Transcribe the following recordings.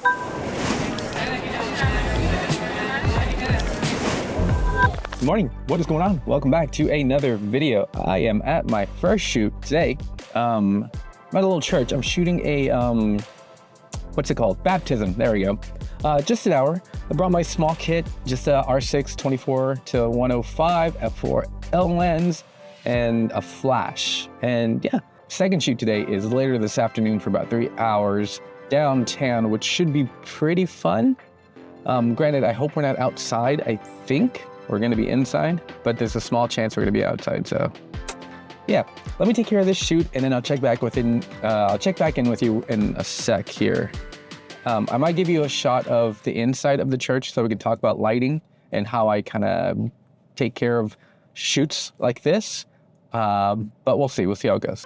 Good morning. What is going on? Welcome back to another video. I am at my first shoot today. I'm at a little church. I'm shooting a what's it called? Baptism. There we go. Just an hour. I brought my small kit, just a R6 24-105 f4L lens and a flash. And yeah, second shoot today is later this afternoon for about 3 hours downtown, which should be pretty fun. Granted, I hope we're not outside. I think we're gonna be inside, but there's a small chance we're gonna be outside. So yeah, let me take care of this shoot and then I'll check back in with you in a sec here. I might give you a shot of the inside of the church so we can talk about lighting and how I kind of take care of shoots like this. But we'll see how it goes.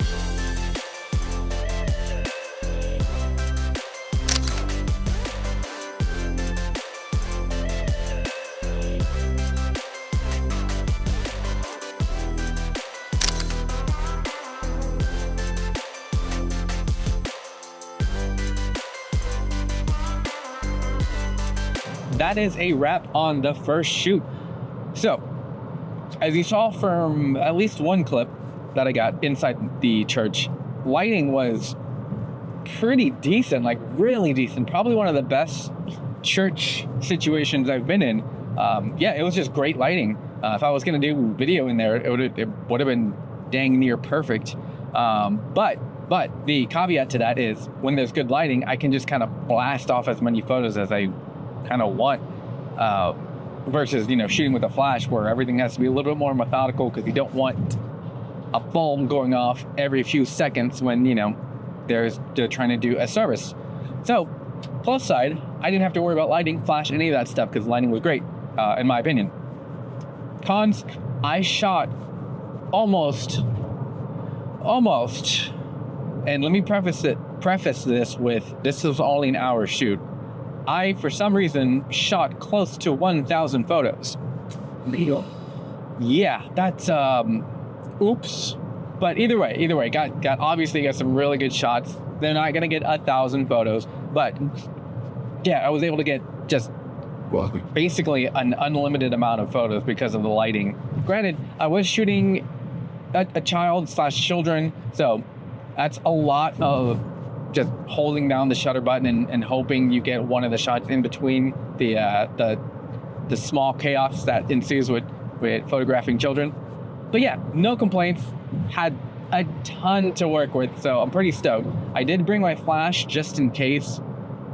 That is a wrap on the first shoot. So, as you saw from at least one clip that I got inside the church, lighting was pretty decent, like really decent. Probably one of the best church situations I've been in. Yeah, it was just great lighting. If I was gonna do video in there, it would have been dang near perfect. But the caveat to that is when there's good lighting, I can just kind of blast off as many photos as I kind of want, versus shooting with a flash where everything has to be a little bit more methodical because you don't want a bulb going off every few seconds when they're trying to do a service. So plus side, I didn't have to worry about lighting, flash, any of that stuff because lighting was great, in my opinion. Cons, I shot almost, and let me preface this with this was only an hour shoot. I, for some reason, shot close to 1,000 photos. Yeah, that's, oops. But either way, got some really good shots. They're not gonna get 1,000 photos, but yeah, I was able to get just basically an unlimited amount of photos because of the lighting. Granted, I was shooting a child/children, so that's a lot of just holding down the shutter button and hoping you get one of the shots in between the small chaos that ensues with photographing children. But yeah, no complaints. Had a ton to work with, so I'm pretty stoked. I did bring my flash just in case.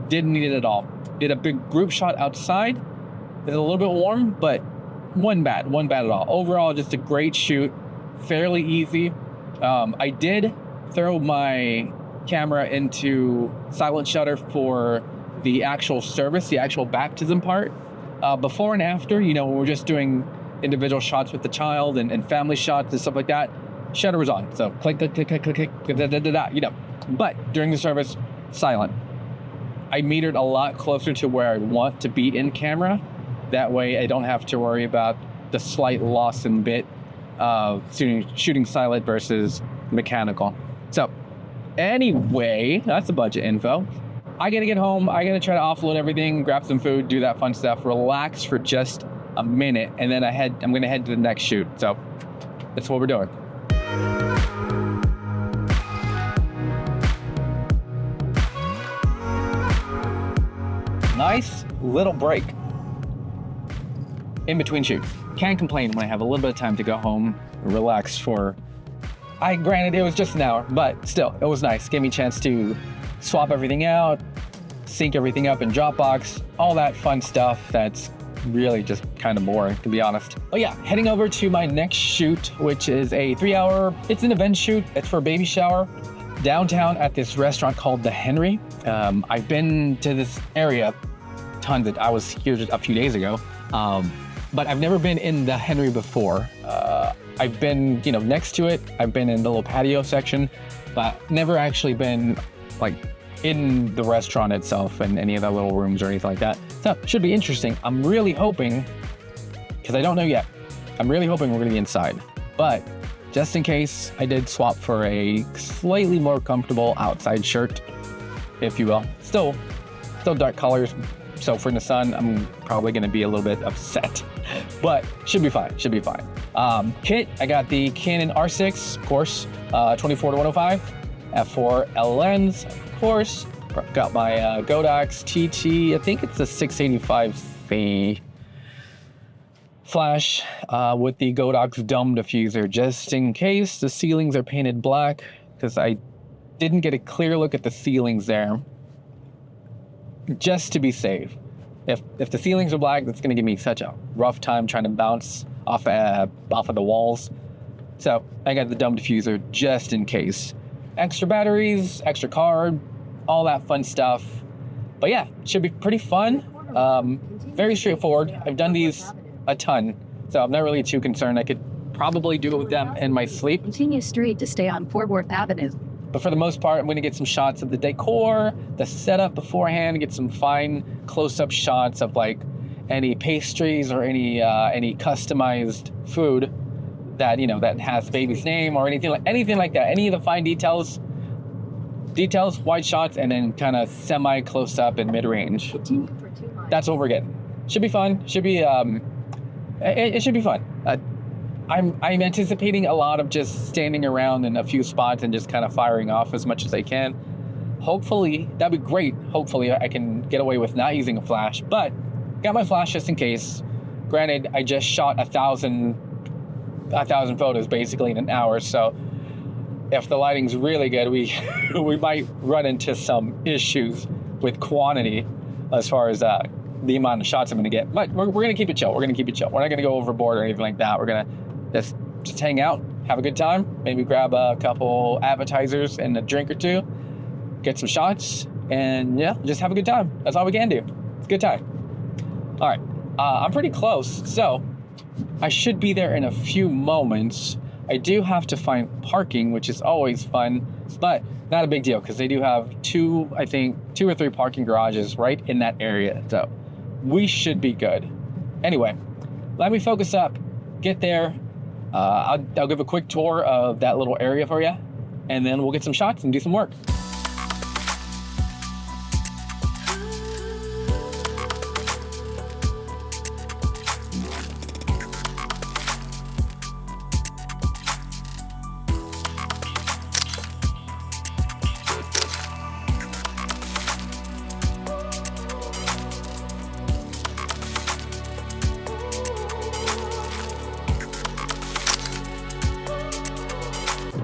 Didn't need it at all. Did a big group shot outside. It's a little bit warm, but wasn't bad at all. Overall, just a great shoot. Fairly easy. I did throw my camera into silent shutter for the actual service, the actual baptism part. Before and after, when we're just doing individual shots with the child and family shots and stuff like that, shutter was on. So click, But during the service, silent. I metered a lot closer to where I want to be in camera. That way I don't have to worry about the slight loss in bit of shooting silent versus mechanical. So anyway, that's the budget info. I gotta get home. I gotta try to offload everything, grab some food, do that fun stuff, relax for just a minute, and then I'm gonna head to the next shoot. So that's what we're doing. Nice little break in between shoots. Can't complain when I have a little bit of time to go home and relax for. Granted, it was just an hour, but still, it was nice. Gave me a chance to swap everything out, sync everything up in Dropbox, all that fun stuff that's really just kind of boring, to be honest. But yeah, heading over to my next shoot, which is a 3-hour, it's an event shoot. It's for a baby shower downtown at this restaurant called The Henry. I've been to this area tons. I was here just a few days ago, but I've never been in The Henry before. I've been, next to it. I've been in the little patio section, but never actually been like in the restaurant itself and any of the little rooms or anything like that. So it should be interesting. I'm really hoping, because I don't know yet, I'm really hoping we're gonna be inside. But just in case, I did swap for a slightly more comfortable outside shirt, if you will. Still still dark colors. So for the sun, I'm probably gonna be a little bit upset, but should be fine, should be fine. Kit, I got the Canon R6, of course, 24-105, f4L lens, of course. Got my Godox TT, I think it's a 685C flash with the Godox dome diffuser, just in case the ceilings are painted black, because I didn't get a clear look at the ceilings there, just to be safe. If the ceilings are black, that's gonna give me such a rough time trying to bounce off of the walls. So I got the dome diffuser just in case. Extra batteries, extra card, all that fun stuff. But yeah, should be pretty fun. Very straightforward. I've done these a ton, so I'm not really too concerned. I could probably do it with them in my sleep. Continue straight to stay on Fort Worth Avenue. But for the most part, I'm going to get some shots of the decor, the setup beforehand, get some fine close-up shots of like any pastries or any customized food that, you know, that has baby's name or anything like that. Any of the fine details, wide shots, and then kind of semi close-up and mid-range. That's what we're getting. Should be fun. Should be it should be fun. I'm anticipating a lot of just standing around in a few spots and just kind of firing off as much as I can. Hopefully, that'd be great. Hopefully I can get away with not using a flash, but got my flash just in case. Granted, I just shot 1,000 photos basically in an hour, so if the lighting's really good, we might run into some issues with quantity as far as the amount of shots I'm gonna get. But we're gonna keep it chill. We're not gonna go overboard or anything like that. We're gonna just hang out, have a good time, maybe grab a couple appetizers and a drink or two, get some shots, and yeah, just have a good time. That's all we can do. It's a good time. All right, I'm pretty close, so I should be there in a few moments. I do have to find parking, which is always fun, but not a big deal because they do have two or three parking garages right in that area, so we should be good. Anyway, let me focus up, get there. I'll give a quick tour of that little area for you, and then we'll get some shots and do some work.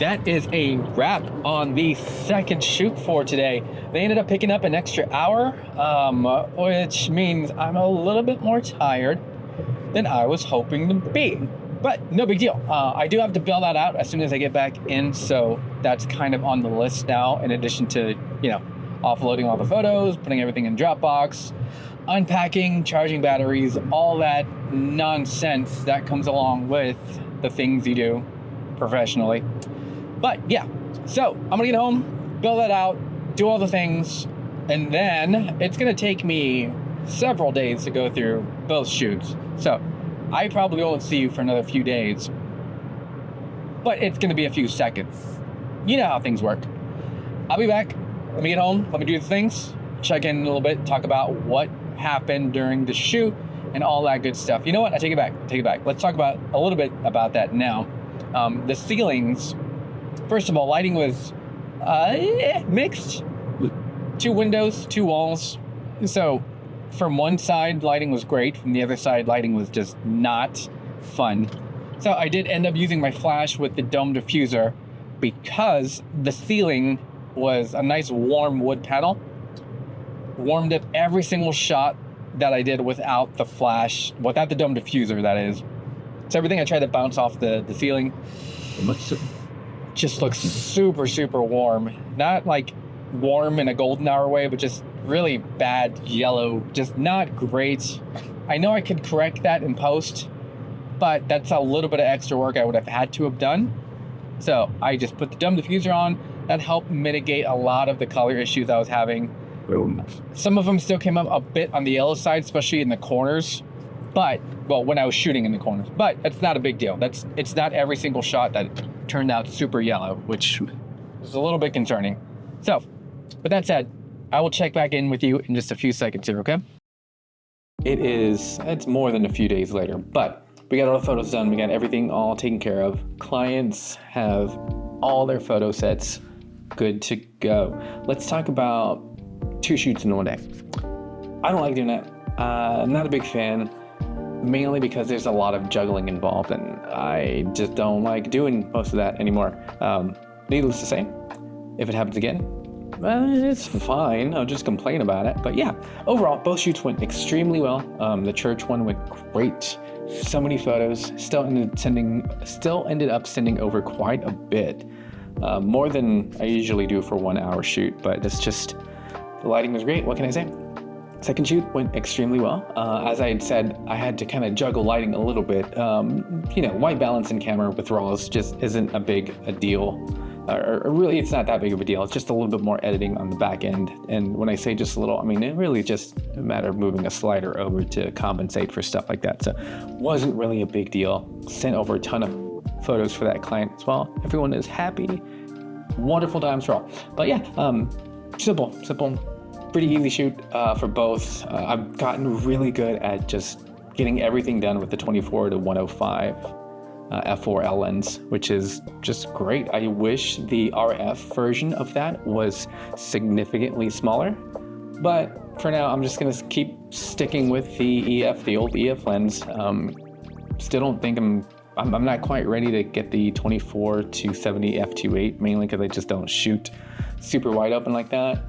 That is a wrap on the second shoot for today. They ended up picking up an extra hour, which means I'm a little bit more tired than I was hoping to be. But no big deal. I do have to bail that out as soon as I get back in, so that's kind of on the list now, in addition to, you know, offloading all the photos, putting everything in Dropbox, unpacking, charging batteries, all that nonsense that comes along with the things you do professionally. But yeah, so I'm gonna get home, build that out, do all the things, and then it's gonna take me several days to go through both shoots. So I probably won't see you for another few days, but it's gonna be a few seconds. You know how things work. I'll be back. Let me get home, let me do the things, check in a little bit, talk about what happened during the shoot and all that good stuff. You know what? I take it back. Let's talk about a little bit about that now. The ceilings, first of all, lighting was mixed. 2 windows, 2 walls. So from one side, lighting was great. From the other side, lighting was just not fun. So I did end up using my flash with the dome diffuser because the ceiling was a nice warm wood panel. Warmed up every single shot that I did without the flash, without the dome diffuser, that is. So everything I tried to bounce off the ceiling just looks super, super warm. Not like warm in a golden hour way, but just really bad yellow, just not great. I know I could correct that in post, but that's a little bit of extra work I would have had to have done. So I just put the dome diffuser on. That helped mitigate a lot of the color issues I was having. Some of them still came up a bit on the yellow side, especially in the corners. But, well, when I was shooting in the corners. But it's not a big deal. It's not every single shot that turned out super yellow, which is a little bit concerning. So, with that said, I will check back in with you in just a few seconds here, okay? It's more than a few days later, but we got all the photos done. We got everything all taken care of. Clients have all their photo sets good to go. Let's talk about 2 shoots in one day. I don't like doing that. I'm not a big fan, mainly because there's a lot of juggling involved, and I just don't like doing most of that anymore. Needless to say, if it happens again, it's fine. I'll just complain about it. But yeah, overall, both shoots went extremely well. The church one went great. So many photos. Still ended up sending over quite a bit, more than I usually do for 1 hour shoot. But it's just, the lighting was great. What can I say? Second shoot went extremely well. As I had said, I had to kind of juggle lighting a little bit. White balance and camera withdrawals just isn't a big a deal. Or really, it's not that big of a deal. It's just a little bit more editing on the back end. And when I say just a little, I mean, it really just a matter of moving a slider over to compensate for stuff like that. So wasn't really a big deal. Sent over a ton of photos for that client as well. Everyone is happy. Wonderful times for all. But yeah, simple, pretty easy shoot for both. I've gotten really good at just getting everything done with the 24 to 105 f4L lens, which is just great. I wish the RF version of that was significantly smaller, but for now I'm just gonna keep sticking with the EF, the old EF lens. Still don't think I'm not quite ready to get the 24 to 70 f2.8, mainly because I just don't shoot super wide open like that.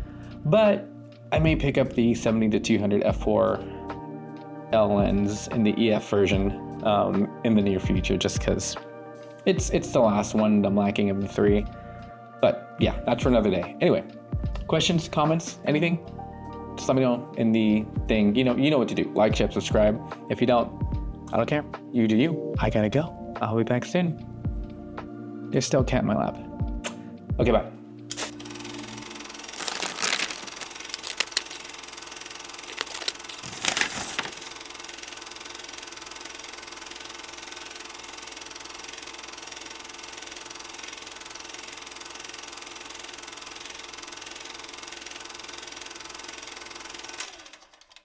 But I may pick up the 70 to 200 f4L lens in the EF version in the near future, just because it's the last one I'm lacking of the 3. But yeah, that's for another day. Anyway, questions, comments, anything? Just let me know in the thing. You know what to do. Like, share, subscribe. If you don't, I don't care. You do you. I gotta go. I'll be back soon. There's still a cat in my lap. Okay, bye.